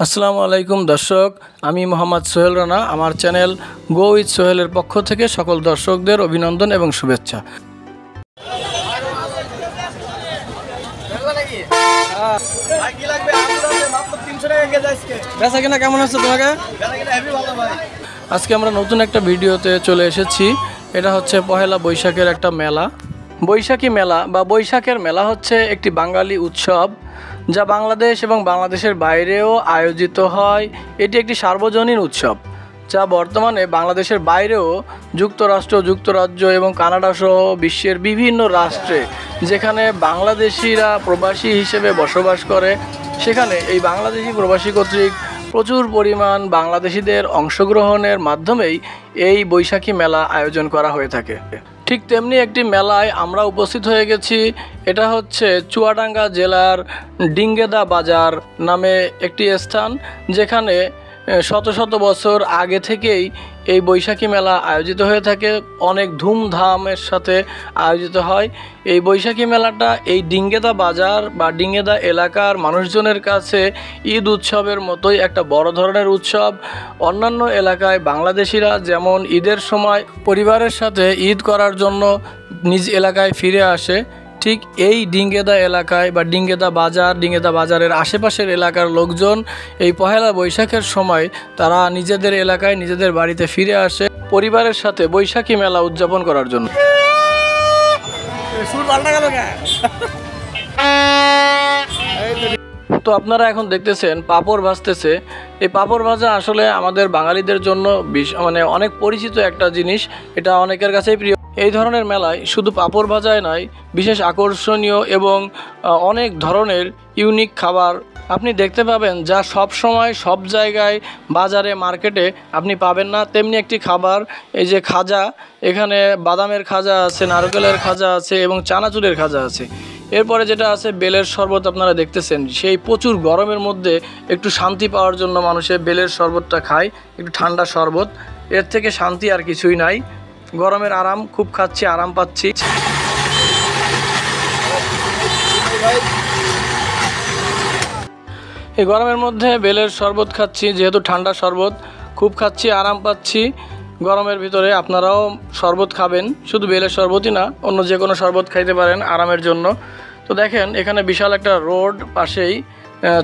আসসালামু আলাইকুম দর্শক, আমি মোহাম্মদ সোহেল রানা। আমার চ্যানেল গো উইথ সোহেলের পক্ষ থেকে সকল দর্শকদের অভিনন্দন এবং শুভেচ্ছা। কেমন আছো তোমাকে? আজকে আমরা নতুন একটা ভিডিওতে চলে এসেছি। এটা হচ্ছে পহেলা বৈশাখের একটা মেলা। বৈশাখী মেলা বা বৈশাখের মেলা হচ্ছে একটি বাঙালি উৎসব যা বাংলাদেশ এবং বাংলাদেশের বাইরেও আয়োজিত হয়। এটি একটি সার্বজনীন উৎসব যা বর্তমানে বাংলাদেশের বাইরেও যুক্তরাষ্ট্র, যুক্তরাজ্য এবং কানাডা সহ বিশ্বের বিভিন্ন রাষ্ট্রে যেখানে বাংলাদেশিরা প্রবাসী হিসেবে বসবাস করে, সেখানে এই বাংলাদেশি প্রবাসী কর্তৃক প্রচুর পরিমাণ বাংলাদেশিদের অংশগ্রহণের মাধ্যমেই এই বৈশাখী মেলা আয়োজন করা হয়ে থাকে। ঠিক তেমনি একটি মেলায় আমরা উপস্থিত হয়ে গেছি। এটা হচ্ছে চুয়াডাঙ্গা জেলার ডিঙ্গেদা বাজার নামে একটি স্থান, যেখানে শত শত বছর আগে থেকেই এই বৈশাখী মেলা আয়োজিত হয়ে থাকে। অনেক ধুমধামের সাথে আয়োজিত হয় এই বৈশাখী মেলাটা। এই ডিঙ্গেদা বাজার বা ডিঙ্গেদা এলাকার মানুষজনের কাছে ঈদ উৎসবের মতোই একটা বড় ধরনের উৎসব। অন্যান্য এলাকায় বাংলাদেশিরা যেমন ঈদের সময় পরিবারের সাথে ঈদ করার জন্য নিজ এলাকায় ফিরে আসে, ঠিক এই ডিঙ্গেদা এলাকায় বা ডিঙ্গেদা বাজারের আশেপাশের এলাকার লোকজন এই পহেলা বৈশাখের সময় তারা নিজেদের এলাকায় নিজেদের বাড়িতে ফিরে আসে পরিবারের সাথে বৈশাখী মেলা উদযাপন করার জন্য। তো আপনারা এখন দেখতেছেন পাপড় ভাজতেছে। এই পাপড় ভাজা আসলে আমাদের বাঙালিদের জন্য অনেক পরিচিত একটা জিনিস, এটা অনেকের কাছেই প্রিয়। এই ধরনের মেলায় শুধু পাপড় ভাজাই নয়, বিশেষ আকর্ষণীয় এবং অনেক ধরনের ইউনিক খাবার আপনি দেখতে পাবেন, যা সব সময় সব জায়গায় বাজারে মার্কেটে আপনি পাবেন না। তেমনি একটি খাবার, এই যে খাজা, এখানে বাদামের খাজা আছে, নারকেলের খাজা আছে এবং চানাচুরের খাজা আছে। এরপরে যেটা আছে বেলের শরবত, আপনারা দেখতেছেন। সেই প্রচুর গরমের মধ্যে একটু শান্তি পাওয়ার জন্য মানুষে বেলের শরবতটা খায়, একটু ঠান্ডা শরবত। এর থেকে শান্তি আর কিছুই নাই। গরমের আরাম খুব খাচ্ছি, আরাম পাচ্ছি। এই গরমের মধ্যে বেলের শরবত খাচ্ছি, যেহেতু ঠান্ডা শরবত, খুব খাচ্ছি, আরাম পাচ্ছি গরমের ভিতরে। আপনারাও শরবত খাবেন, শুধু বেলের শরবতই না, অন্য যে কোনো শরবত খাইতে পারেন আরামের জন্য। তো দেখেন এখানে বিশাল একটা রোড, পাশেই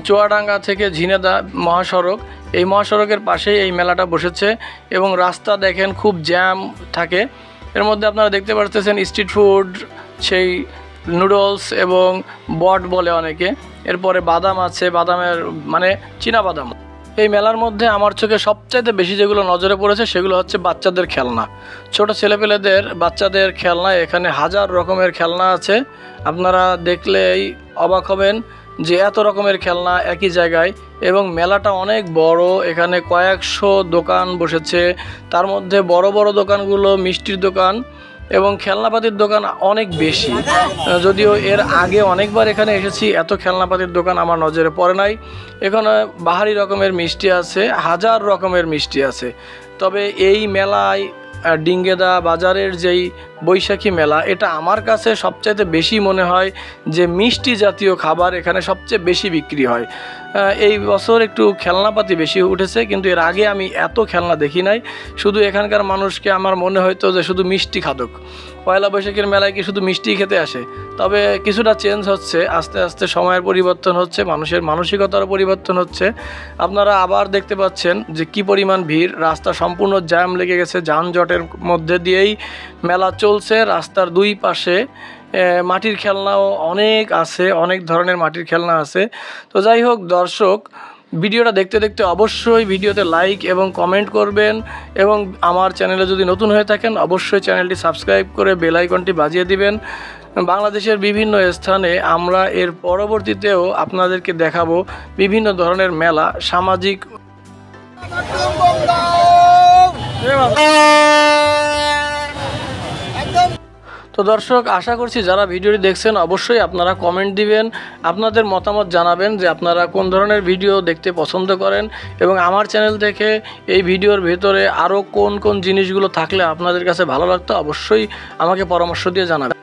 চুয়াডাঙ্গা থেকে ঝিনেদা মহাসড়ক, এই মহাসড়কের পাশেই এই মেলাটা বসেছে এবং রাস্তা দেখেন খুব জ্যাম থাকে। এর মধ্যে আপনারা দেখতে পাচ্ছেন স্ট্রিট ফুড, সেই নুডলস এবং বট বলে অনেকে। এরপরে বাদাম আছে, বাদামের চীনা বাদাম। এই মেলার মধ্যে আমার চোখে সবচাইতে বেশি যেগুলো নজরে পড়েছে সেগুলো হচ্ছে বাচ্চাদের খেলনা। ছোট ছেলেপেলেদের বাচ্চাদের খেলনা, এখানে হাজার রকমের খেলনা আছে। আপনারা দেখলেই অবাক হবেন যে এত রকমের খেলনা একই জায়গায়, এবং মেলাটা অনেক বড়। এখানে কয়েকশো দোকান বসেছে, তার মধ্যে বড় বড় দোকানগুলো মিষ্টির দোকান এবং খেলনাপাতির দোকান অনেক বেশি। যদিও এর আগে অনেকবার এখানে এসেছি, এত খেলনাপাতির দোকান আমার নজরে পড়ে নাই। এখানে বাহারি রকমের মিষ্টি আছে, হাজার রকমের মিষ্টি আছে। তবে এই মেলায় ডিঙ্গেদা বাজারের যেই বৈশাখী মেলা, এটা আমার কাছে সবচাইতে বেশি মনে হয় যে মিষ্টি জাতীয় খাবার এখানে সবচেয়ে বেশি বিক্রি হয়। এই বছর একটু খেলনাপাতি বেশি উঠেছে, কিন্তু এর আগে আমি এত খেলনা দেখি নাই। শুধু এখানকার মানুষকে আমার মনে হয়তো যে শুধু মিষ্টি খাদক। পয়লা বৈশাখের মেলায় কি শুধু মিষ্টি খেতে আসে? তবে কিছুটা চেঞ্জ হচ্ছে, আস্তে আস্তে সময়ের পরিবর্তন হচ্ছে, মানুষের মানসিকতারও পরিবর্তন হচ্ছে। আপনারা আবার দেখতে পাচ্ছেন যে কি পরিমাণ ভিড়, রাস্তা সম্পূর্ণ জ্যাম লেগে গেছে, যানজটের মধ্যে দিয়েই মেলা চলছে। রাস্তার দুই পাশে মাটির খেলনাও অনেক আছে, অনেক ধরনের মাটির খেলনা আছে। তো যাই হোক দর্শক, ভিডিওটা দেখতে দেখতে অবশ্যই ভিডিওতে লাইক এবং কমেন্ট করবেন, এবং আমার চ্যানেলে যদি নতুন হয়ে থাকেন অবশ্যই চ্যানেলটি সাবস্ক্রাইব করে বেল আইকনটি বাজিয়ে দিবেন। বাংলাদেশের বিভিন্ন স্থানে আমরা এর পরবর্তীতেও আপনাদেরকে দেখাবো বিভিন্ন ধরনের মেলা, সামাজিক। তো দর্শক, আশা করছি যারা ভিডিওটি দেখছেন অবশ্যই আপনারা কমেন্ট দিবেন, আপনাদের মতামত জানাবেন যে আপনারা কোন ধরনের ভিডিও দেখতে পছন্দ করেন, এবং আমার চ্যানেল থেকে এই ভিডিওর ভেতরে আরও কোন কোন জিনিসগুলো থাকলে আপনাদের কাছে ভালো লাগতো অবশ্যই আমাকে পরামর্শ দিয়ে জানাবেন।